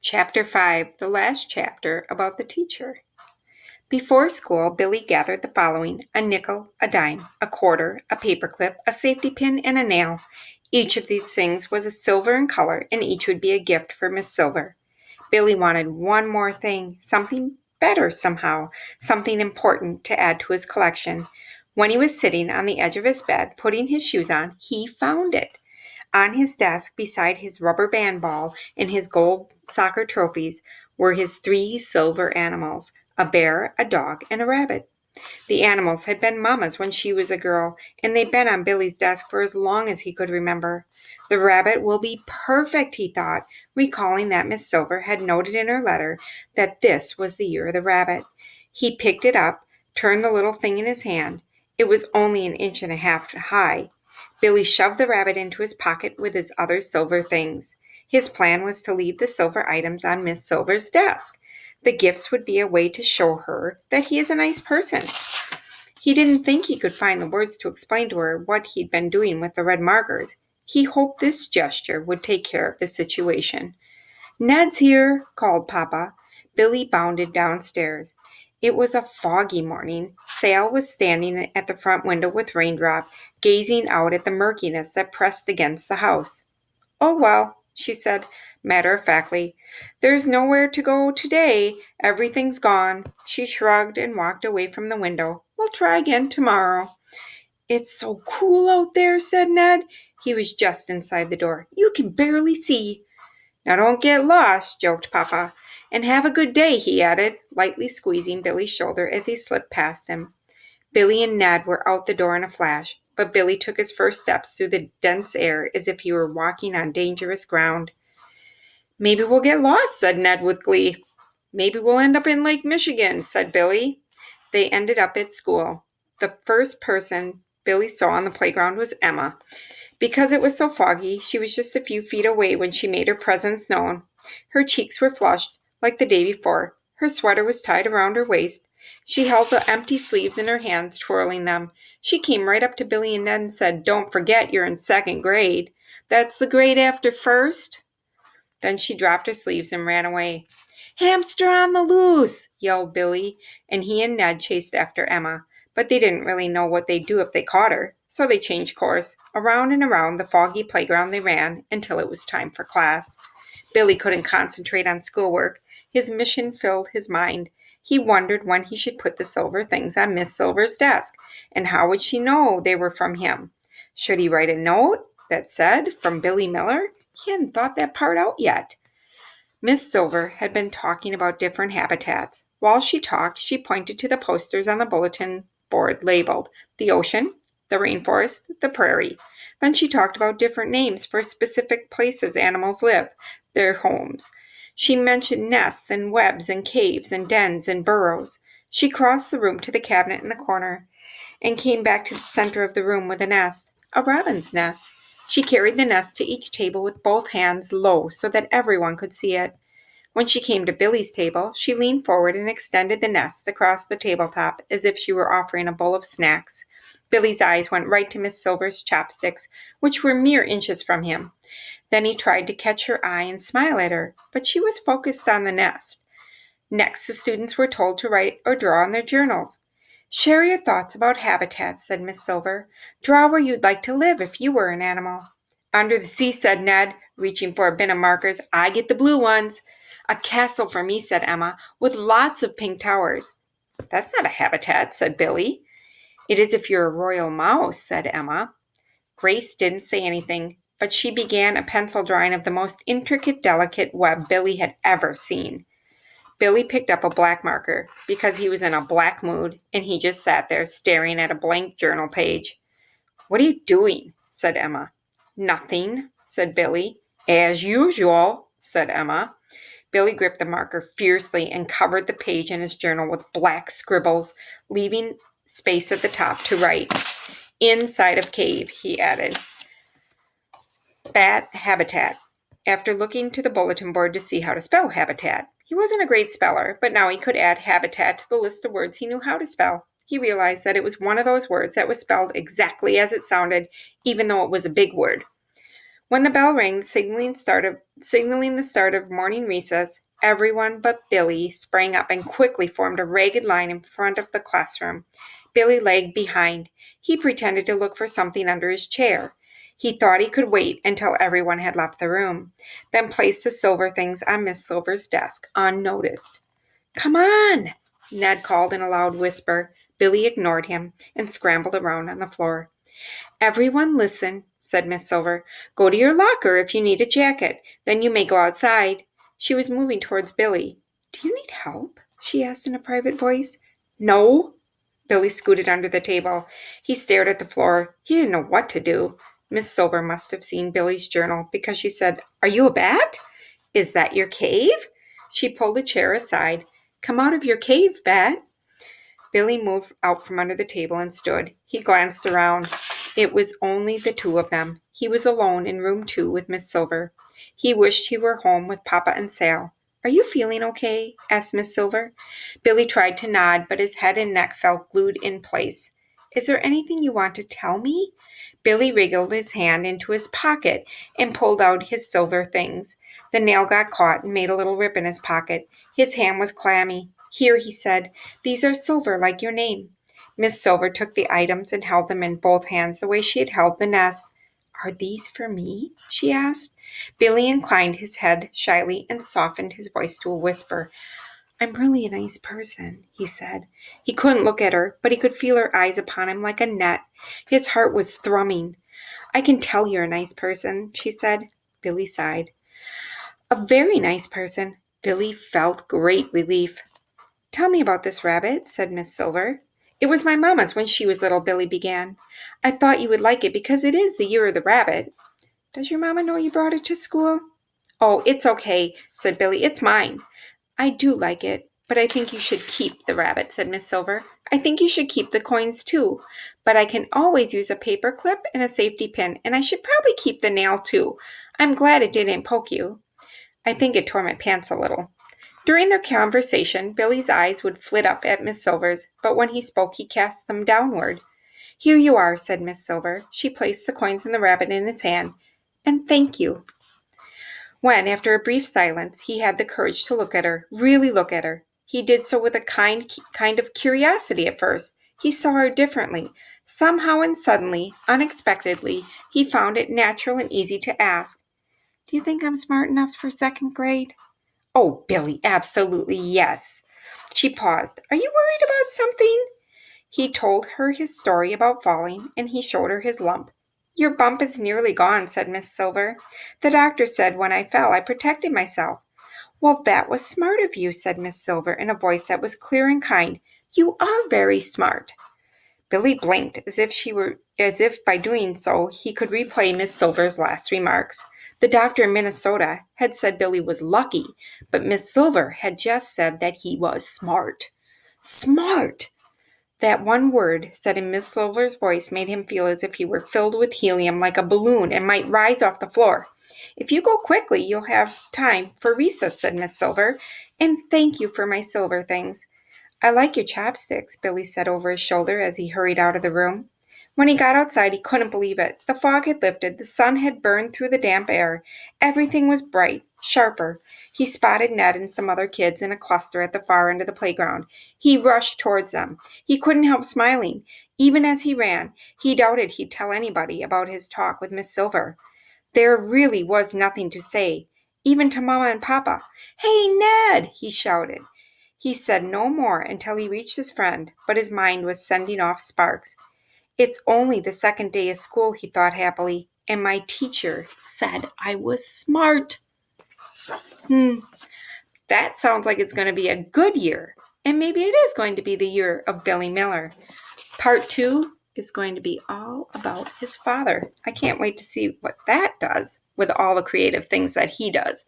Chapter 5, the last chapter about the teacher. Before school, Billy gathered the following: a nickel, a dime, a quarter, a paperclip, a safety pin, and a nail. Each of these things was a silver in color, and each would be a gift for Miss Silver. Billy wanted one more thing, something better somehow, something important to add to his collection. When he was sitting on the edge of his bed, putting his shoes on, he found it. On his desk, beside his rubber band ball and his gold soccer trophies, were his three silver animals: a bear, a dog, and a rabbit. The animals had been Mama's when she was a girl, and they'd been on Billy's desk for as long as he could remember. The rabbit will be perfect, he thought, recalling that Miss Silver had noted in her letter that this was the year of the rabbit. He picked it up, turned the little thing in his hand. It was only an inch and a half high. Billy shoved the rabbit into his pocket with his other silver things. His plan was to leave the silver items on Miss Silver's desk. The gifts would be a way to show her that he is a nice person. He didn't think he could find the words to explain to her what he'd been doing with the red markers. He hoped this gesture would take care of the situation. "Ned's here," called Papa. Billy bounded downstairs. It was a foggy morning. Sal was standing at the front window with Raindrop, gazing out at the murkiness that pressed against the house. "Oh, well," she said, matter-of-factly, "there's nowhere to go today. Everything's gone." She shrugged and walked away from the window. "We'll try again tomorrow." "It's so cool out there," said Ned. He was just inside the door. "You can barely see." "Now don't get lost," joked Papa. "And have a good day," he added, lightly squeezing Billy's shoulder as he slipped past him. Billy and Ned were out the door in a flash, but Billy took his first steps through the dense air as if he were walking on dangerous ground. "Maybe we'll get lost," said Ned with glee. "Maybe we'll end up in Lake Michigan," said Billy. They ended up at school. The first person Billy saw on the playground was Emma. Because it was so foggy, she was just a few feet away when she made her presence known. Her cheeks were flushed, like the day before. Her sweater was tied around her waist. She held the empty sleeves in her hands, twirling them. She came right up to Billy and Ned and said, "Don't forget you're in second grade. That's the grade after first." Then she dropped her sleeves and ran away. "Hamster on the loose!" yelled Billy, and he and Ned chased after Emma. But they didn't really know what they'd do if they caught her, so they changed course. Around and around the foggy playground they ran until it was time for class. Billy couldn't concentrate on schoolwork. His mission filled his mind. He wondered when he should put the silver things on Miss Silver's desk, and how would she know they were from him? Should he write a note that said, "From Billy Miller"? He hadn't thought that part out yet. Miss Silver had been talking about different habitats. While she talked, she pointed to the posters on the bulletin board labeled the ocean, the rainforest, the prairie. Then she talked about different names for specific places animals live, their homes. She mentioned nests and webs and caves and dens and burrows. She crossed the room to the cabinet in the corner and came back to the center of the room with a nest, a robin's nest. She carried the nest to each table with both hands low so that everyone could see it. When she came to Billy's table, she leaned forward and extended the nest across the tabletop as if she were offering a bowl of snacks. Billy's eyes went right to Miss Silver's chopsticks, which were mere inches from him. Then he tried to catch her eye and smile at her, but she was focused on the nest. Next, the students were told to write or draw in their journals. "Share your thoughts about habitats," said Miss Silver. "Draw where you'd like to live if you were an animal." "Under the sea," said Ned, reaching for a bin of markers. "I get the blue ones." "A castle for me," said Emma, "with lots of pink towers." "That's not a habitat," said Billy. "It is if you're a royal mouse," said Emma. Grace didn't say anything, but she began a pencil drawing of the most intricate, delicate web Billy had ever seen. Billy picked up a black marker because he was in a black mood, and he just sat there staring at a blank journal page. "What are you doing?" said Emma. "Nothing," said Billy. "As usual," said Emma. Billy gripped the marker fiercely and covered the page in his journal with black scribbles, leaving space at the top to write. "Inside of cave," he added. "Bat habitat." After looking to the bulletin board to see how to spell habitat, he wasn't a great speller, but now he could add habitat to the list of words he knew how to spell. He realized that it was one of those words that was spelled exactly as it sounded, even though it was a big word. When the bell rang, the signaling started Signaling the start of morning recess, everyone but Billy sprang up and quickly formed a ragged line in front of the classroom. Billy lagged behind. He pretended to look for something under his chair. He thought he could wait until everyone had left the room, then placed the silver things on Miss Silver's desk unnoticed. "Come on!" Ned called in a loud whisper. Billy ignored him and scrambled around on the floor. "Everyone listen," said Miss Silver. "Go to your locker if you need a jacket. Then you may go outside." She was moving towards Billy. "Do you need help?" she asked in a private voice. "No." Billy scooted under the table. He stared at the floor. He didn't know what to do. Miss Silver must have seen Billy's journal because she said, "Are you a bat? Is that your cave?" She pulled a chair aside. "Come out of your cave, Bat." Billy moved out from under the table and stood. He glanced around. It was only the two of them. He was alone in room 2 with Miss Silver. He wished he were home with Papa and Sal. "Are you feeling okay?" asked Miss Silver. Billy tried to nod, but his head and neck felt glued in place. "Is there anything you want to tell me?" Billy wriggled his hand into his pocket and pulled out his silver things. The nail got caught and made a little rip in his pocket. His hand was clammy. "Here," he said. "These are silver like your name." Miss Silver took the items and held them in both hands the way she had held the nest. "Are these for me?" she asked. Billy inclined his head shyly and softened his voice to a whisper. "I'm really a nice person," he said. He couldn't look at her, but he could feel her eyes upon him like a net. His heart was thrumming. "I can tell you're a nice person," she said. Billy sighed. "A very nice person." Billy felt great relief. "Tell me about this rabbit," said Miss Silver. "It was my mamma's when she was little," Billy began. "I thought you would like it because it is the year of the rabbit." "Does your mamma know you brought it to school?" "Oh, it's okay," said Billy. "It's mine." "I do like it, but I think you should keep the rabbit," said Miss Silver. "I think you should keep the coins too, but I can always use a paper clip and a safety pin, and I should probably keep the nail too. I'm glad it didn't poke you." "I think it tore my pants a little." During their conversation, Billy's eyes would flit up at Miss Silver's, but when he spoke he cast them downward. "Here you are," said Miss Silver. She placed the coins and the rabbit in his hand. "And thank you." When, after a brief silence, he had the courage to look at her, really look at her, he did so with a kind of curiosity at first. He saw her differently. Somehow and suddenly, unexpectedly, he found it natural and easy to ask, "Do you think I'm smart enough for 2nd grade?" "Oh, Billy, absolutely yes." She paused. "Are you worried about something?" He told her his story about falling, and he showed her his lump. "Your bump is nearly gone," said Miss Silver. "The doctor said when I fell I protected myself." "Well, that was smart of you," said Miss Silver in a voice that was clear and kind. "You are very smart." Billy blinked as if by doing so he could replay Miss Silver's last remarks. The doctor in Minnesota had said Billy was lucky, but Miss Silver had just said that he was smart. Smart! That one word, said in Miss Silver's voice, made him feel as if he were filled with helium like a balloon and might rise off the floor. "If you go quickly, you'll have time for recess," said Miss Silver. "And thank you for my silver things." "I like your chopsticks," Billy said over his shoulder as he hurried out of the room. When he got outside, he couldn't believe it. The fog had lifted. The sun had burned through the damp air. Everything was bright, sharper. He spotted Ned and some other kids in a cluster at the far end of the playground. He rushed towards them. He couldn't help smiling. Even as he ran, he doubted he'd tell anybody about his talk with Miss Silver. There really was nothing to say, even to Mama and Papa. "Hey, Ned!" he shouted. He said no more until he reached his friend, but his mind was sending off sparks. "It's only the 2nd day of school," he thought happily, "and my teacher said I was smart." That sounds like it's going to be a good year, and maybe it is going to be the year of Billy Miller. Part 2 is going to be all about his father. I can't wait to see what that does with all the creative things that he does.